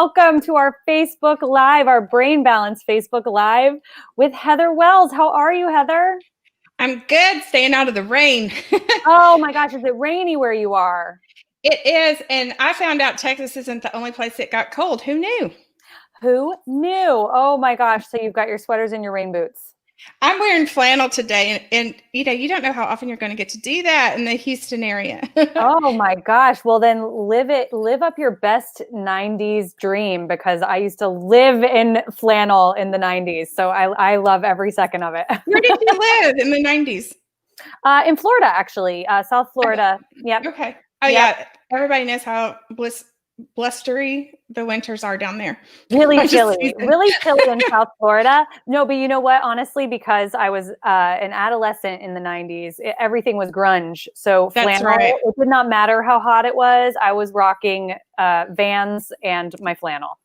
welcome to our Facebook Live, our Brain Balance Facebook Live with Heather Wells. How are you, Heather? I'm good, staying out of the rain. Oh my gosh, is it rainy where you are? It is, and I found out Texas isn't the only place that got cold. Who knew? Who knew? Oh my gosh, so you've got your sweaters and your rain boots. I'm wearing flannel today, and you don't know how often you're going to get to do that in the Houston area. Oh my gosh. Well, then live up your best 90s dream, because I used to live in flannel in the 90s. So I love every second of it. Where did you live in the 90s? In Florida, actually, South Florida. Yep. Okay. Oh, Yep. yeah. Everybody knows how blustery the winters are down there. Really chilly in South Florida. No, but you know what? Honestly, because I was an adolescent in the 90s, everything was grunge. So flannel, right. It did not matter how hot it was. I was rocking Vans and my flannel.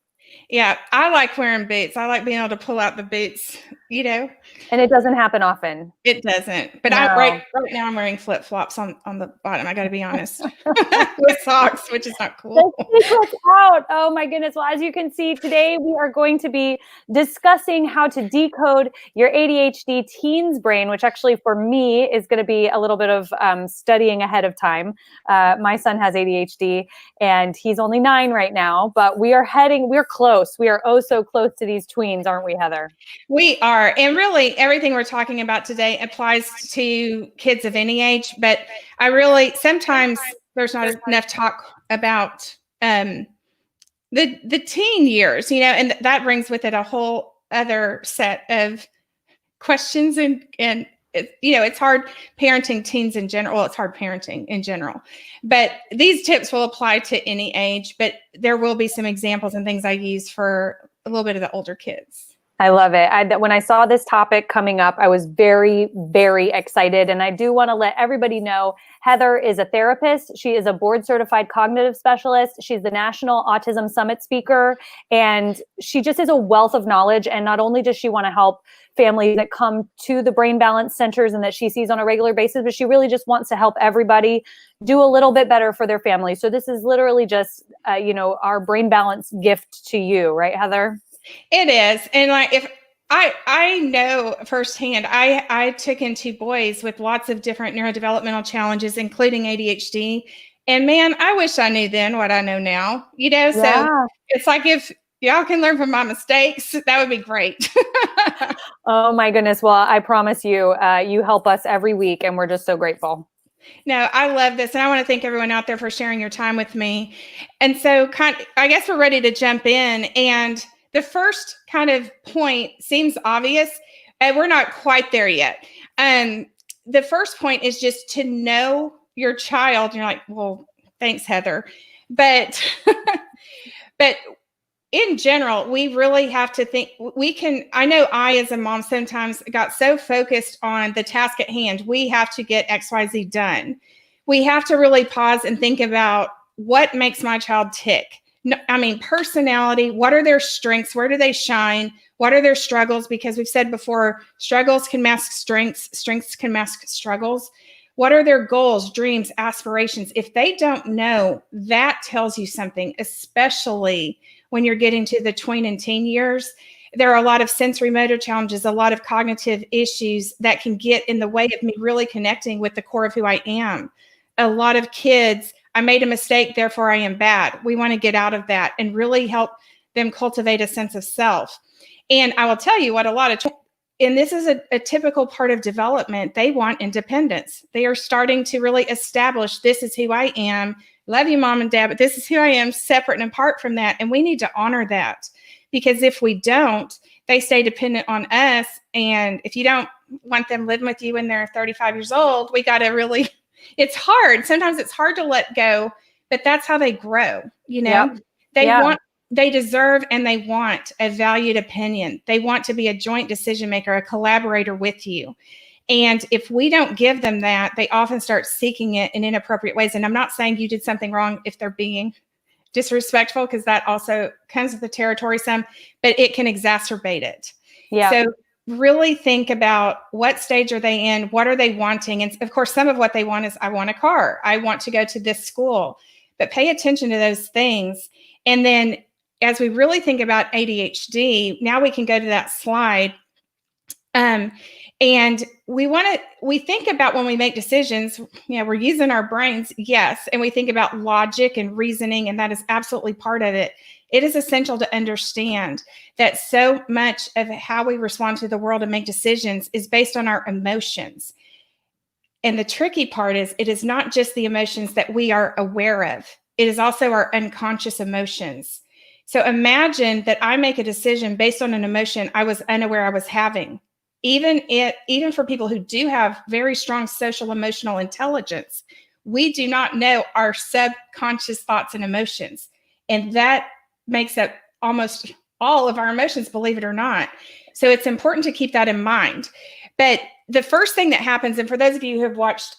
Yeah, I like wearing boots. I like being able to pull out the boots, And it doesn't happen often. It doesn't. But No. right now I'm wearing flip-flops on the bottom. I got to be honest. With socks, which is not cool. The secret's out. Oh my goodness. Well, as you can see, today we are going to be discussing how to decode your ADHD teen's brain, which actually for me is going to be a little bit of studying ahead of time. My son has ADHD and he's only 9 right now, but we're close. We are oh so close to these tweens, aren't we, Heather? We are. And really everything we're talking about today applies to kids of any age, but sometimes there's not enough talk about the teen years, and that brings with it a whole other set of questions and it's hard parenting teens in general. Well, it's hard parenting in general, but these tips will apply to any age, but there will be some examples and things I use for a little bit of the older kids. I love it. When I saw this topic coming up, I was very, very excited. And I do want to let everybody know, Heather is a therapist. She is a board certified cognitive specialist. She's the National Autism Summit speaker. And she just is a wealth of knowledge. And not only does she want to help families that come to the brain balance centers and that she sees on a regular basis, but she really just wants to help everybody do a little bit better for their family. So this is literally just, our brain balance gift to you, right, Heather? It is. And if I know firsthand, I took in 2 boys with lots of different neurodevelopmental challenges, including ADHD. And man, I wish I knew then what I know now, so it's like, if y'all can learn from my mistakes, that would be great. Oh my goodness. Well, I promise you, you help us every week and we're just so grateful. No, I love this. And I want to thank everyone out there for sharing your time with me. And so I guess we're ready to jump in. And the first kind of point seems obvious, and we're not quite there yet. The first point is just to know your child. You're like, well, thanks, Heather. But in general, we really have to think I know I, as a mom, sometimes got so focused on the task at hand. We have to get XYZ done. We have to really pause and think about what makes my child tick. Personality, what are their strengths? Where do they shine? What are their struggles? Because we've said before, struggles can mask strengths, strengths can mask struggles. What are their goals, dreams, aspirations? If they don't know, that tells you something, especially when you're getting to the tween and teen years. There are a lot of sensory motor challenges, a lot of cognitive issues that can get in the way of me really connecting with the core of who I am. A lot of kids, I made a mistake, therefore I am bad. We want to get out of that and really help them cultivate a sense of self. And I will tell you what, and this is a typical part of development, they want independence. They are starting to really establish, this is who I am. Love you, mom and dad, but this is who I am, separate and apart from that. And we need to honor that, because if we don't, they stay dependent on us. And if you don't want them living with you when they're 35 years old, we got to really, it's hard. Sometimes it's hard to let go, but that's how they grow. Yep. They deserve and they want a valued opinion. They want to be a joint decision maker, a collaborator with you. And if we don't give them that, they often start seeking it in inappropriate ways. And I'm not saying you did something wrong if they're being disrespectful, because that also comes with the territory some, but it can exacerbate it. Yeah. So really think about, what stage are they in? What are they wanting? And of course, some of what they want is, I want a car. I want to go to this school. But pay attention to those things. And then as we really think about ADHD, now we can go to that slide. And we think about when we make decisions, we're using our brains, yes, and we think about logic and reasoning, and that is absolutely part of it. It is essential to understand that so much of how we respond to the world and make decisions is based on our emotions. And the tricky part is it is not just the emotions that we are aware of. It is also our unconscious emotions. So imagine that I make a decision based on an emotion I was unaware I was having. Even for people who do have very strong social emotional intelligence, we do not know our subconscious thoughts and emotions. And that makes up almost all of our emotions, believe it or not. So it's important to keep that in mind. But the first thing that happens, and for those of you who have watched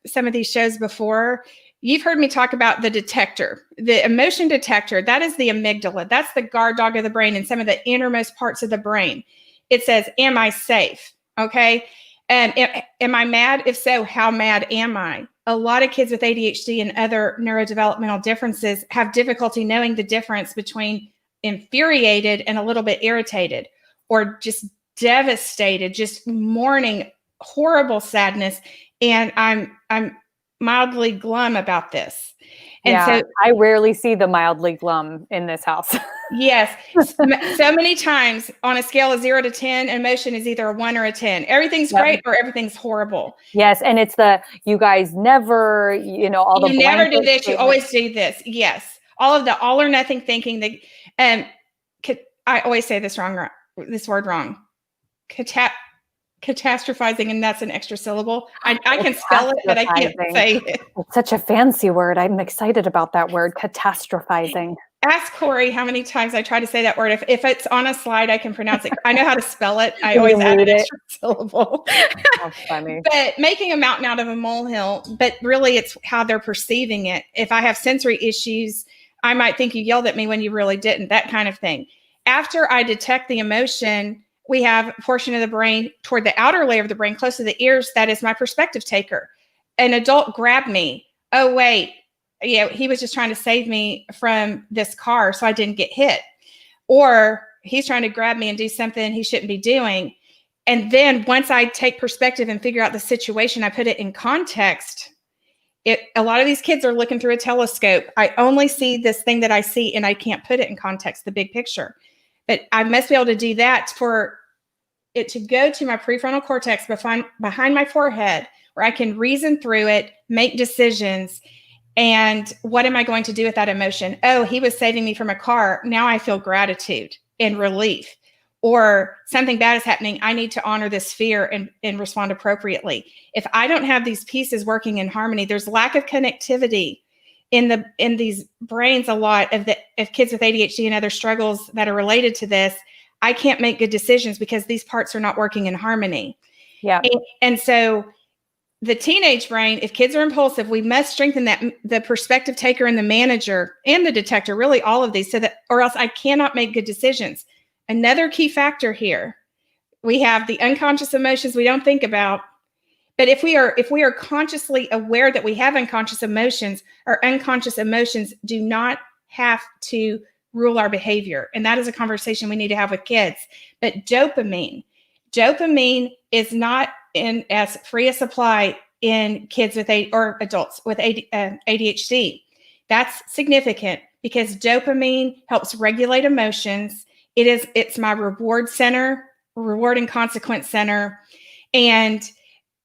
some of these shows before, you've heard me talk about the detector, the emotion detector. That is the amygdala. That's the guard dog of the brain and some of the innermost parts of the brain. It says, am I safe? Okay. And am I mad? If so, how mad am I? A lot of kids with ADHD and other neurodevelopmental differences have difficulty knowing the difference between infuriated and a little bit irritated, or just devastated, just mourning horrible sadness. And I'm mildly glum about this. And so I rarely see the mildly glum in this house. Yes. So many times on a scale of 0 to 10, emotion is either a 1 or a 10. Everything's great or everything's horrible. Yes. And it's you guys never, you never do this. You always do this. Yes. All of the all or nothing thinking. I always say this word wrong. Catastrophizing, and that's an extra syllable. I can spell it, but I can't say it. It's such a fancy word. I'm excited about that word, catastrophizing. Ask Corey how many times I try to say that word. If it's on a slide, I can pronounce it. I know how to spell it. I always add an extra syllable. That's funny. But making a mountain out of a molehill, but really it's how they're perceiving it. If I have sensory issues, I might think you yelled at me when you really didn't, that kind of thing. After I detect the emotion, we have a portion of the brain toward the outer layer of the brain, close to the ears, that is my perspective taker. An adult grabbed me. Oh, wait. He was just trying to save me from this car so I didn't get hit. Or he's trying to grab me and do something he shouldn't be doing. And then once I take perspective and figure out the situation, I put it in context. A lot of these kids are looking through a telescope. I only see this thing that I see, and I can't put it in context, the big picture. But I must be able to do that for it to go to my prefrontal cortex behind my forehead, where I can reason through it, make decisions. And what am I going to do with that emotion? Oh, he was saving me from a car. Now I feel gratitude and relief. Or something bad is happening. I need to honor this fear and respond appropriately. If I don't have these pieces working in harmony, there's lack of connectivity in these brains. A lot of kids with ADHD and other struggles that are related to this, I can't make good decisions because these parts are not working in harmony. Yeah. And so the teenage brain, if kids are impulsive, we must strengthen the perspective taker and the manager and the detector, really all of these, or else I cannot make good decisions. Another key factor here, we have the unconscious emotions we don't think about. But if we are consciously aware that we have unconscious emotions, our unconscious emotions do not have to rule our behavior. And that is a conversation we need to have with kids. But dopamine is not in as free a supply in kids or adults with ADHD. That's significant because dopamine helps regulate emotions. It's my reward and consequence center. And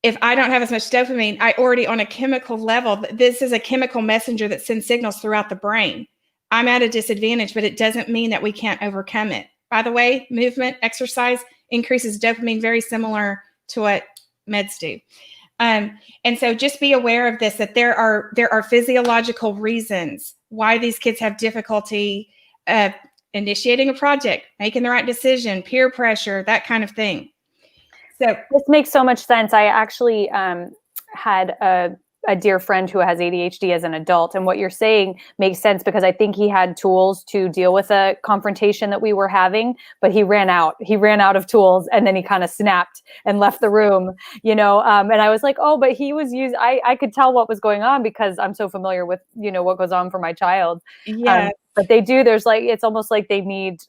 if I don't have as much dopamine, I already on a chemical level, this is a chemical messenger that sends signals throughout the brain. I'm at a disadvantage, but it doesn't mean that we can't overcome it. By the way, movement, exercise increases dopamine, very similar to what meds do. And so just be aware of this, that there are physiological reasons why these kids have difficulty initiating a project, making the right decision, peer pressure, that kind of thing. So this makes so much sense. I actually had a dear friend who has ADHD as an adult. And what you're saying makes sense, because I think he had tools to deal with a confrontation that we were having, but he ran out. He ran out of tools, and then he kind of snapped and left the room, and I was like, oh, but he was I could tell what was going on because I'm so familiar with, what goes on for my child. Yeah. But it's almost like they need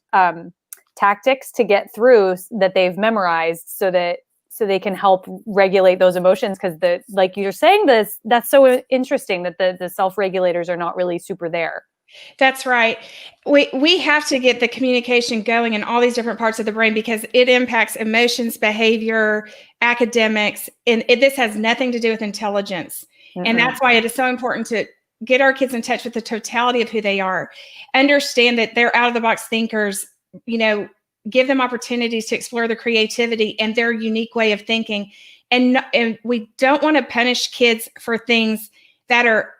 tactics to get through that they've memorized so they can help regulate those emotions. Because like you're saying that's so interesting that the self-regulators are not really super there. That's right. We have to get the communication going in all these different parts of the brain, because it impacts emotions, behavior, academics, and this has nothing to do with intelligence. And that's why it is so important to get our kids in touch with the totality of who they are. Understand that they're out of the box thinkers, give them opportunities to explore their creativity and their unique way of thinking. And we don't want to punish kids for things that are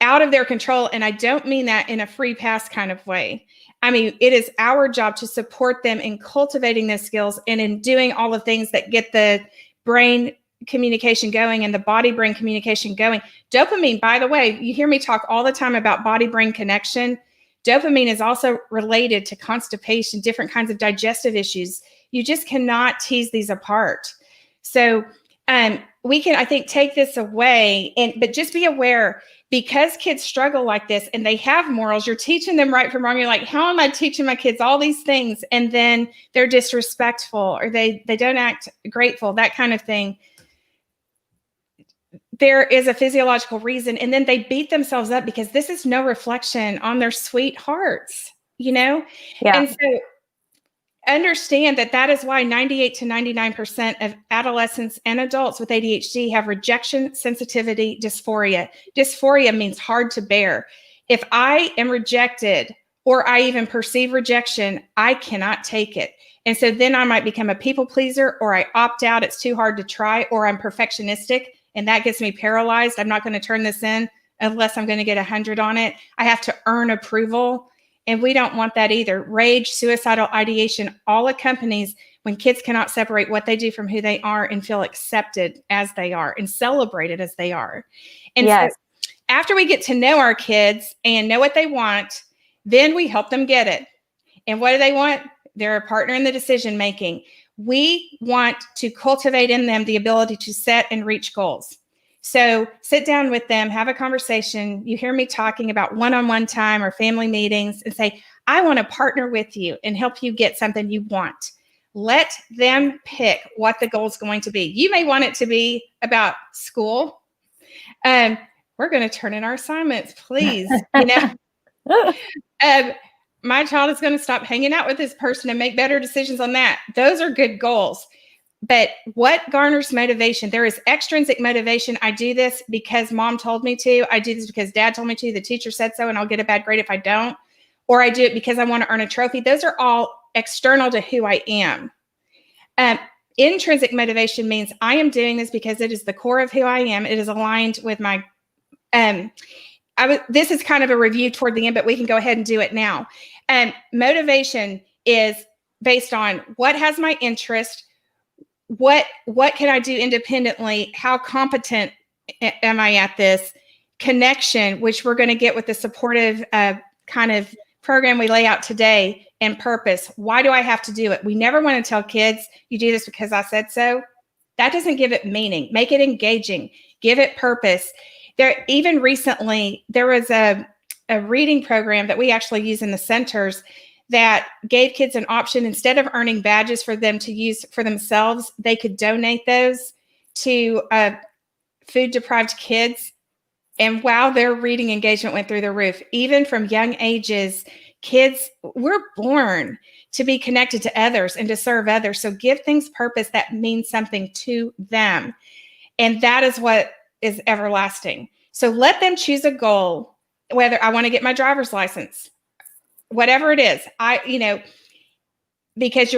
out of their control. And I don't mean that in a free pass kind of way. I mean, it is our job to support them in cultivating those skills and in doing all the things that get the brain communication going and the body-brain communication going. Dopamine, by the way, you hear me talk all the time about body-brain connection. Dopamine is also related to constipation, different kinds of digestive issues. You just cannot tease these apart. So we can, I think, take this away, but just be aware, because kids struggle like this and they have morals, you're teaching them right from wrong. You're like, how am I teaching my kids all these things? And then they're disrespectful, or they don't act grateful, that kind of thing. There is a physiological reason. And then they beat themselves up because this is no reflection on their sweet hearts, Yeah. And so understand that is why 98 to 99% of adolescents and adults with ADHD have rejection sensitivity dysphoria. Dysphoria means hard to bear. If I am rejected, or I even perceive rejection, I cannot take it. And so then I might become a people pleaser, or I opt out. It's too hard to try, or I'm perfectionistic, and that gets me paralyzed. I'm not going to turn this in unless I'm going to get 100 on it. I have to earn approval. And we don't want that either. Rage, suicidal ideation, all accompanies when kids cannot separate what they do from who they are and feel accepted as they are and celebrated as they are. And so after we get to know our kids and know what they want, then we help them get it. And what do they want? They're a partner in the decision making. We want to cultivate in them the ability to set and reach goals. So sit down with them, have a conversation. You hear me talking about one-on-one time or family meetings, and say, I want to partner with you and help you get something you want. Let them pick what the goal is going to be. You may want it to be about school. We're going to turn in our assignments, please. My child is going to stop hanging out with this person and make better decisions on that. Those are good goals. But what garners motivation? There is extrinsic motivation. I do this because mom told me to. I do this because dad told me to. The teacher said so, and I'll get a bad grade if I don't. Or I do it because I want to earn a trophy. Those are all external to who I am. Intrinsic motivation means I am doing this because it is the core of who I am. It is aligned with my this is kind of a review toward the end, but we can go ahead and do it now. Motivation is based on what has my interest, what can I do independently, how competent am I at this, connection, which we're going to get with the supportive kind of program we lay out today, and purpose. Why do I have to do it? We never want to tell kids, you do this because I said so. That doesn't give it meaning. Make it engaging. Give it purpose. Even recently, there was a reading program that we actually use in the centers that gave kids an option. Instead of earning badges for them to use for themselves, they could donate those to food-deprived kids. And wow, their reading engagement went through the roof. Even from young ages, kids, we're born to be connected to others and to serve others. So give things purpose that means something to them. And that is what is everlasting. So let them choose a goal, whether I want to get my driver's license, whatever it is, because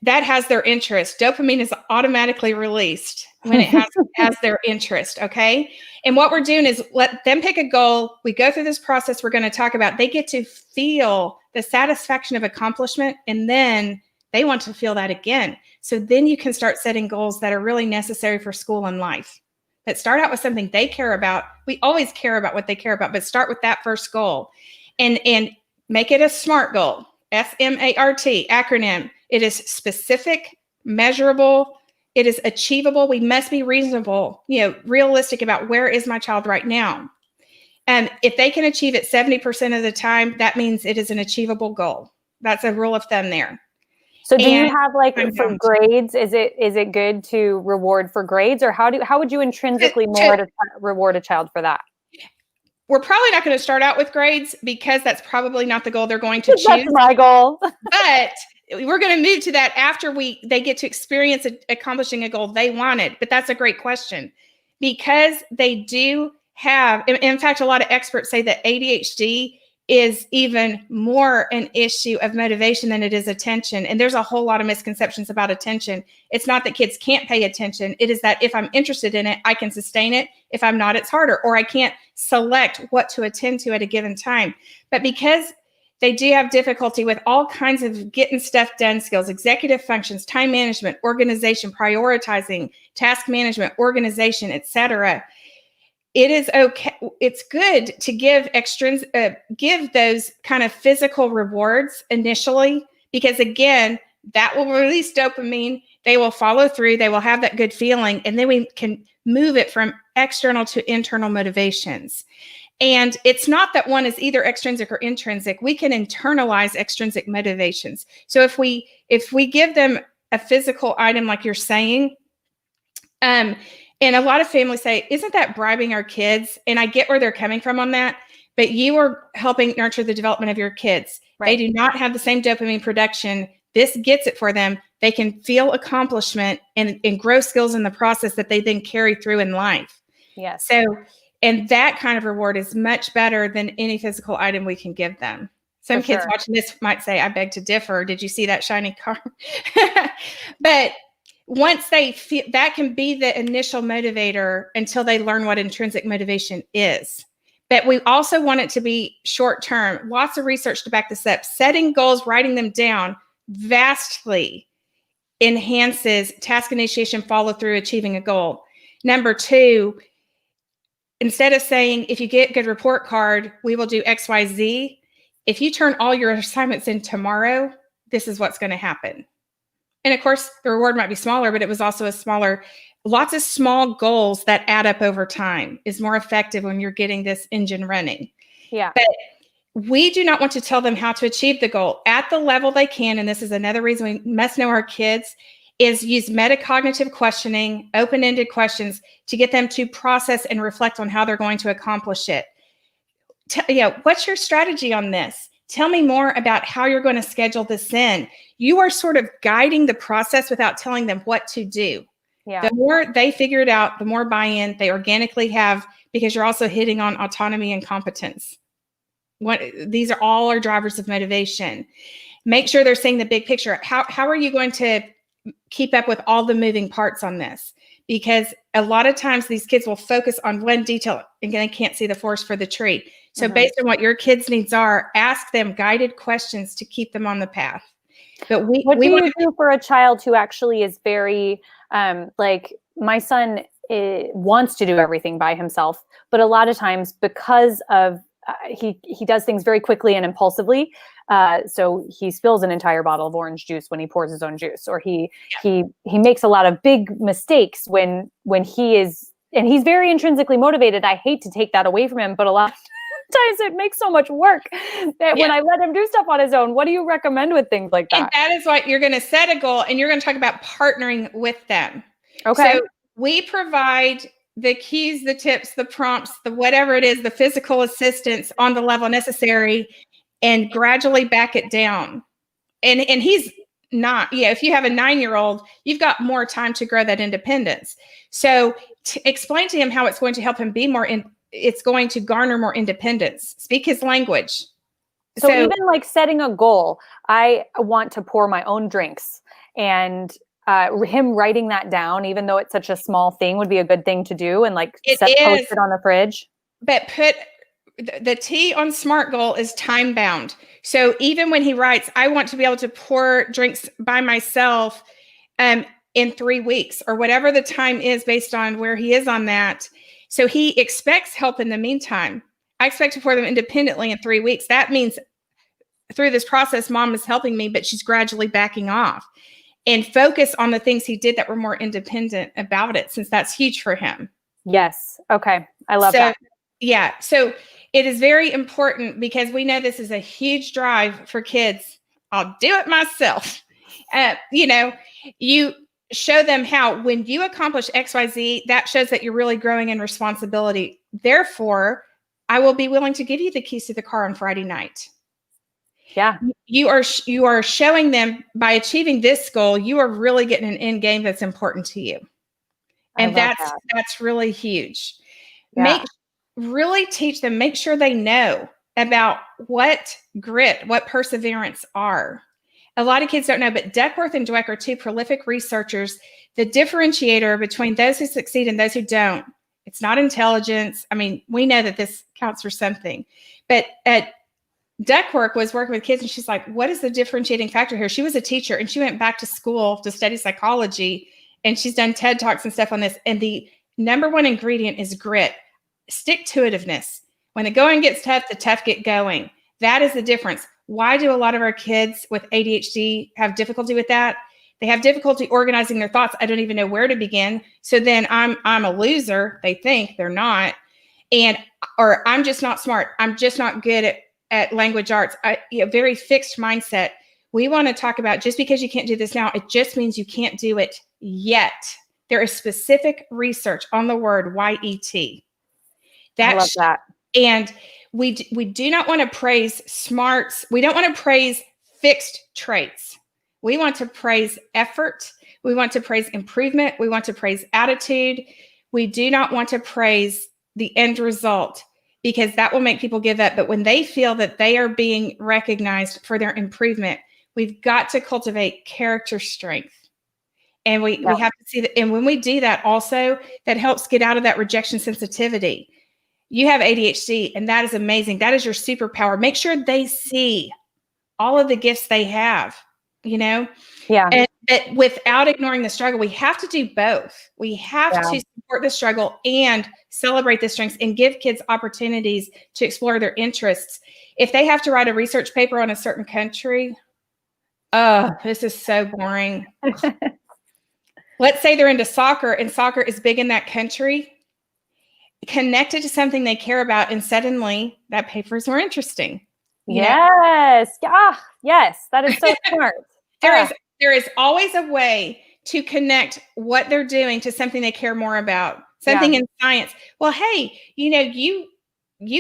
that has their interest. Dopamine is automatically released when it has their interest. Okay. And what we're doing is let them pick a goal. We go through this process we're going to talk about. They get to feel the satisfaction of accomplishment, and then they want to feel that again. So then you can start setting goals that are really necessary for school and life. but start out with something they care about. We always care about what they care about, but start with that first goal and make it a SMART goal, SMART acronym. It is specific, measurable, it is achievable. We must be reasonable, realistic about where is my child right now. And if they can achieve it 70% of the time, that means it is an achievable goal. That's a rule of thumb there. So do you have for grades, is it good to reward for grades, or how would you intrinsically reward a child for that? We're probably not going to start out with grades because that's probably not the goal they're going to choose. That's my goal. But we're going to move to that after they get to experience accomplishing a goal they wanted. But that's a great question because they do have, in fact, a lot of experts say that ADHD is even more an issue of motivation than it is attention. And there's a whole lot of misconceptions about attention. It's not that kids can't pay attention. It is that if I'm interested in it, I can sustain it. If I'm not, it's harder, or I can't select what to attend to at a given time. But because they do have difficulty with all kinds of getting stuff done skills, executive functions, time management, organization, prioritizing, task management, organization, etc., it is okay. It's good to give those kind of physical rewards initially, because again, that will release dopamine. They will follow through. They will have that good feeling. And then we can move it from external to internal motivations. And it's not that one is either extrinsic or intrinsic. We can internalize extrinsic motivations. So if we give them a physical item, like you're saying, and a lot of families say, isn't that bribing our kids? And I get where they're coming from on that, but you are helping nurture the development of your kids. Right. They do not have the same dopamine production. This gets it for them. They can feel accomplishment and grow skills in the process that they then carry through in life. Yes. So, and that kind of reward is much better than any physical item we can give them. Some kids watching this might say, I beg to differ. Did you see that shiny car? But once they feel, that can be the initial motivator until they learn what intrinsic motivation is. But we also want it to be short term. Lots of research to back this up. Setting goals, writing them down vastly enhances task initiation, follow through, achieving a goal. Number two, instead of saying, if you get a good report card, we will do X, Y, Z. If you turn all your assignments in tomorrow, this is what's going to happen. And of course, the reward might be smaller, but it was also lots of small goals that add up over time is more effective when you're getting this engine running. Yeah. But we do not want to tell them how to achieve the goal at the level they can. And this is another reason we must know our kids is use metacognitive questioning, open-ended questions to get them to process and reflect on how they're going to accomplish it. What's your strategy on this? Tell me more about how you're going to schedule this in. You are sort of guiding the process without telling them what to do. Yeah. The more they figure it out, the more buy-in they organically have, because you're also hitting on autonomy and competence. These are all our drivers of motivation. Make sure they're seeing the big picture. How are you going to keep up with all the moving parts on this? Because a lot of times these kids will focus on one detail and they can't see the forest for the tree. So based on what your kids' needs are, ask them guided questions to keep them on the path. But what do you do for a child who actually is very, like my son wants to do everything by himself, but a lot of times because of he does things very quickly and impulsively. So he spills an entire bottle of orange juice when he pours his own juice, or he makes a lot of big mistakes when he is, and he's very intrinsically motivated. I hate to take that away from him, but a lot of times it makes so much work that when I let him do stuff on his own. What do you recommend with things like that? And that is what you're going to set a goal, and you're going to talk about partnering with them. Okay. So we provide the keys, the tips, the prompts, the whatever it is, the physical assistance on the level necessary, and gradually back it down. And he's not, if you have a 9-year-old, you've got more time to grow that independence. So explain to him how it's going to help him be it's going to garner more independence, speak his language. So even like setting a goal, I want to pour my own drinks, and him writing that down, even though it's such a small thing, would be a good thing to do, and like post it on the fridge. But put the T on SMART goal is time bound. So even when he writes, I want to be able to pour drinks by myself, in 3 weeks, or whatever the time is based on where he is on that. So he expects help in the meantime. I expect to pour them independently in 3 weeks. That means through this process, mom is helping me, but she's gradually backing off and focus on the things he did that were more independent about it, since that's huge for him. Yes. Okay. I love that. Yeah. So it is very important, because we know this is a huge drive for kids. I'll do it myself. You show them how, when you accomplish XYZ, that shows that you're really growing in responsibility. Therefore, I will be willing to give you the keys to the car on Friday night. Yeah. You are showing them, by achieving this goal, you are really getting an end game that's important to you. And that's really huge. Yeah. Really teach them, make sure they know about what grit, what perseverance are. A lot of kids don't know, but Duckworth and Dweck are two prolific researchers. The differentiator between those who succeed and those who don't, it's not intelligence. I mean, we know that this counts for something, but Duckworth was working with kids, and she's like, what is the differentiating factor here? She was a teacher, and she went back to school to study psychology, and she's done TED Talks and stuff on this. And the number one ingredient is grit, stick-to-itiveness. When the going gets tough, the tough get going. That is the difference. Why do a lot of our kids with ADHD have difficulty with that? They have difficulty organizing their thoughts. I don't even know where to begin. So then I'm a loser. They think they're not. Or I'm just not smart. I'm just not good at language arts. A very fixed mindset. We want to talk about, just because you can't do this now, it just means you can't do it yet. There is specific research on the word YET. I love that. And we do not want to praise smarts. We don't want to praise fixed traits. We want to praise effort. We want to praise improvement. We want to praise attitude. We do not want to praise the end result, because that will make people give up. But when they feel that they are being recognized for their improvement, we've got to cultivate character strength. And we have to see that. And when we do that, also, that helps get out of that rejection sensitivity. You have ADHD, and that is amazing. That is your superpower. Make sure they see all of the gifts they have, Yeah. But without ignoring the struggle, we have to do both. We have to support the struggle and celebrate the strengths, and give kids opportunities to explore their interests. If they have to write a research paper on a certain country, this is so boring. Let's say they're into soccer, and soccer is big in that country. Connect it to something they care about, and suddenly that paper is more interesting. Yes. Yeah. Yes. That is so smart. There is always a way to connect what they're doing to something they care more about. Something in science. Well, hey, you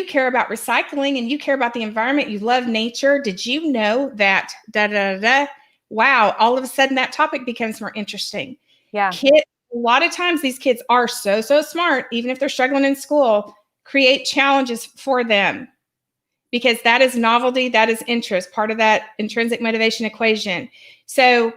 care about recycling, and you care about the environment. You love nature. Did you know that Wow. All of a sudden that topic becomes more interesting. Yeah. A lot of times these kids are so smart, even if they're struggling in school. Create challenges for them, because that is novelty, that is interest, part of that intrinsic motivation equation. So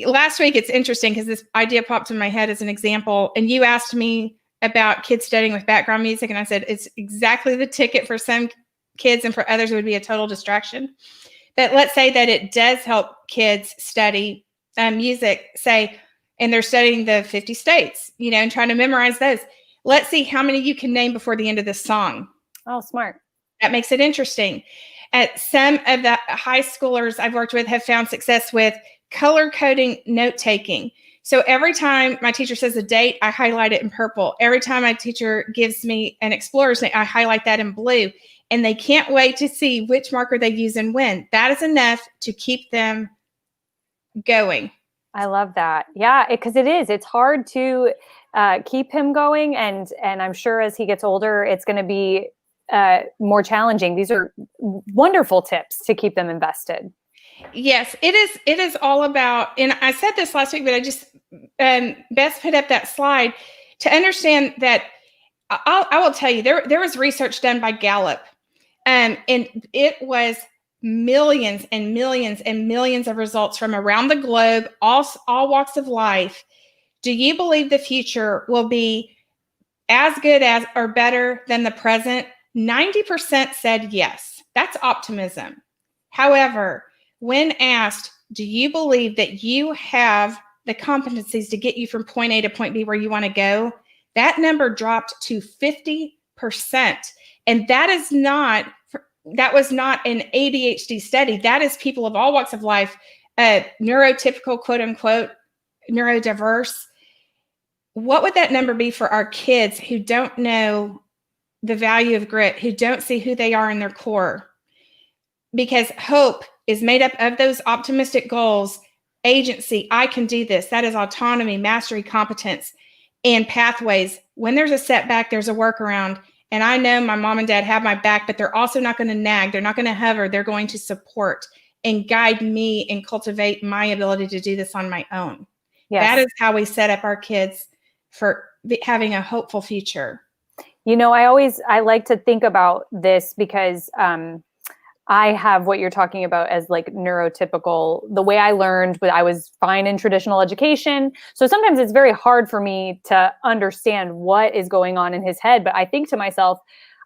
last week, it's interesting because this idea popped in my head as an example, and you asked me about kids studying with background music, and I said it's exactly the ticket for some kids, and for others it would be a total distraction. But let's say that it does help kids study music, say, and they're studying the 50 states, and trying to memorize those. Let's see how many you can name before the end of this song. Oh, smart. That makes it interesting. Some of the high schoolers I've worked with have found success with color coding note taking. So every time my teacher says a date, I highlight it in purple. Every time my teacher gives me an explorer's name, I highlight that in blue. And they can't wait to see which marker they use and when. That is enough to keep them going. I love that. Yeah, because it's hard to keep him going. And I'm sure as he gets older, it's going to be more challenging. These are wonderful tips to keep them invested. Yes, it is all about, and I said this last week, but I just best put up that slide to understand that I will tell you, there was research done by Gallup, and it was millions and millions and millions of results from around the globe, all walks of life. Do you believe the future will be as good as or better than the present? 90% said yes. That's optimism. However, when asked, do you believe that you have the competencies to get you from point A to point B where you want to go, that number dropped to 50%. And that was not an ADHD study. That is people of all walks of life, neurotypical, quote unquote, neurodiverse. What would that number be for our kids who don't know the value of grit, who don't see who they are in their core? Because hope is made up of those optimistic goals, agency, I can do this. That is autonomy, mastery, competence, and pathways. When there's a setback, there's a workaround. And I know my mom and dad have my back, but they're also not going to nag. They're not going to hover. They're going to support and guide me and cultivate my ability to do this on my own. Yes. That is how we set up our kids for having a hopeful future. You know, I like to think about this because I have what you're talking about as like neurotypical. The way I learned, but I was fine in traditional education. So sometimes it's very hard for me to understand what is going on in his head. But I think to myself,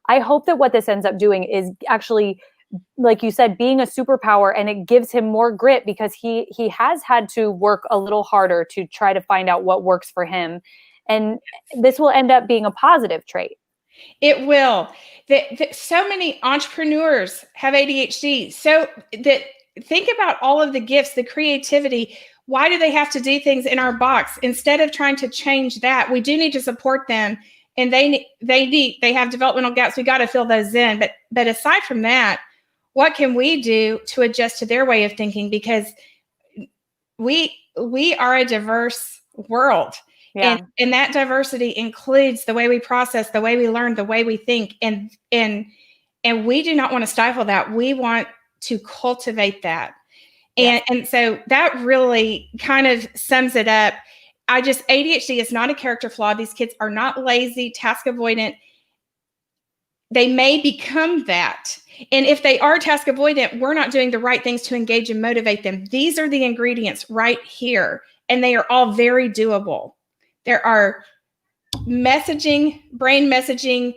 I hope that what this ends up doing is actually, like you said, being a superpower, and it gives him more grit because he has had to work a little harder to try to find out what works for him. And this will end up being a positive trait. It will. So many entrepreneurs have ADHD. So that think about all of the gifts, the creativity. Why do they have to do things in our box? Instead of trying to change that, we do need to support them. And they have developmental gaps. We got to fill those in. But aside from that, what can we do to adjust to their way of thinking? Because we are a diverse world. Yeah. And that diversity includes the way we process, the way we learn, the way we think. And we do not want to stifle that. We want to cultivate that. Yeah. And so that really kind of sums it up. ADHD is not a character flaw. These kids are not lazy, task avoidant. They may become that. And if they are task avoidant, we're not doing the right things to engage and motivate them. These are the ingredients right here. And they are all very doable. There are brain messaging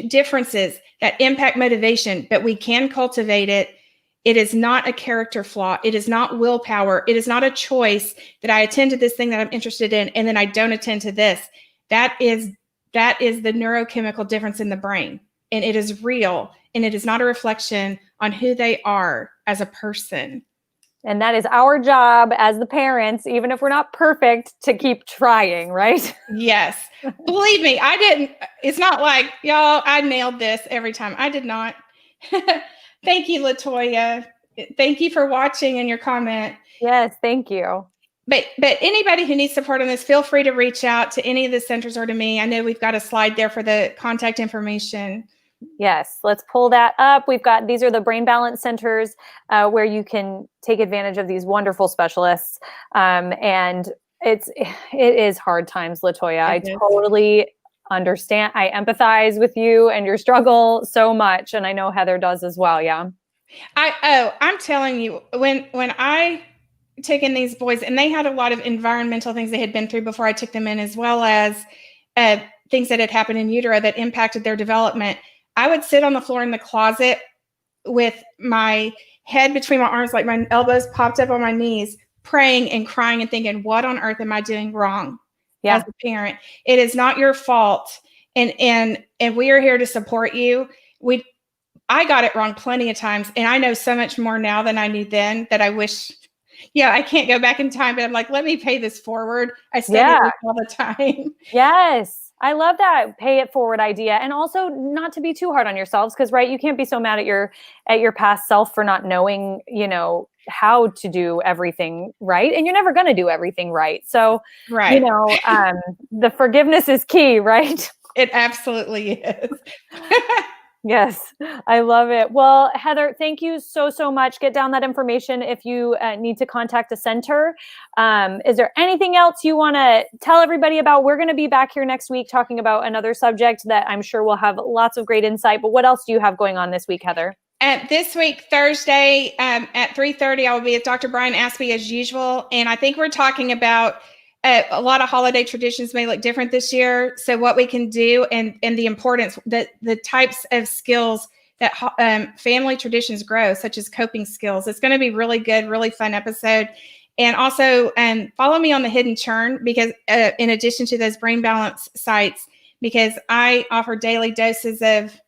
differences that impact motivation, but we can cultivate it. It is not a character flaw. It is not willpower. It is not a choice that I attend to this thing that I'm interested in, and then I don't attend to this. That is the neurochemical difference in the brain, and it is real, and it is not a reflection on who they are as a person. And that is our job as the parents, even if we're not perfect, to keep trying, right? Yes. Believe me, I didn't. It's not like, y'all, I nailed this every time. I did not. Thank you, LaToya. Thank you for watching and your comment. Yes, thank you. But anybody who needs support on this, feel free to reach out to any of the centers or to me. I know we've got a slide there for the contact information. Yes, let's pull that up. These are the brain balance centers where you can take advantage of these wonderful specialists. And it is hard times, LaToya. I totally understand. I empathize with you and your struggle so much. And I know Heather does as well. Yeah. I'm telling you, when I took in these boys, and they had a lot of environmental things they had been through before I took them in, as well as things that had happened in utero that impacted their development. I would sit on the floor in the closet with my head between my arms, like my elbows popped up on my knees, praying and crying and thinking, what on earth am I doing wrong as a parent? It is not your fault. And we are here to support you. I got it wrong plenty of times. And I know so much more now than I knew then that I wish, I can't go back in time, but I'm like, let me pay this forward. I say this all the time. Yes. I love that pay it forward idea. And also not to be too hard on yourselves, because you can't be so mad at your past self for not knowing, how to do everything right. And you're never going to do everything right. So, the forgiveness is key, right? It absolutely is. Yes, I love it. Well, Heather, thank you so, so much. Get down that information if you need to contact a center. Is there anything else you want to tell everybody about? We're going to be back here next week talking about another subject that I'm sure will have lots of great insight. But what else do you have going on this week, Heather? This week, Thursday at 3:30, I will be with Dr. Brian Aspie as usual. And I think we're talking about a lot of holiday traditions may look different this year. So what we can do and the importance, the types of skills that family traditions grow, such as coping skills. It's going to be really good, really fun episode. And also follow me on the Hidden Churn, because in addition to those brain balance sites, because I offer daily doses of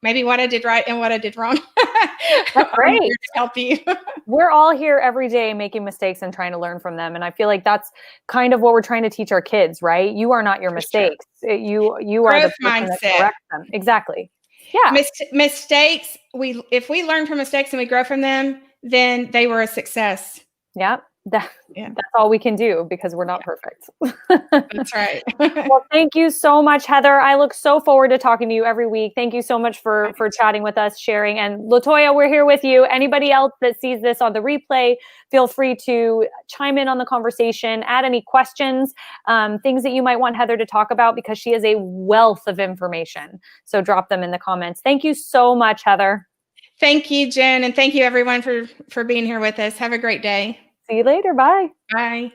maybe what I did right and what I did wrong. That's I'm here great. to help you. We're all here every day making mistakes and trying to learn from them. And I feel like that's kind of what we're trying to teach our kids, right? You are not your mistakes. You are the Growth person that mindset. corrects them. Exactly. Yeah. Mistakes, if we learn from mistakes and we grow from them, then they were a success. Yeah. That's all we can do, because we're not perfect. That's right. Well, thank you so much, Heather. I look so forward to talking to you every week. Thank you so much for chatting with us, sharing. And LaToya, we're here with you. Anybody else that sees this on the replay, feel free to chime in on the conversation, add any questions, things that you might want Heather to talk about, because she is a wealth of information. So drop them in the comments. Thank you so much, Heather. Thank you, Jen. And thank you everyone for being here with us. Have a great day. See you later. Bye. Bye.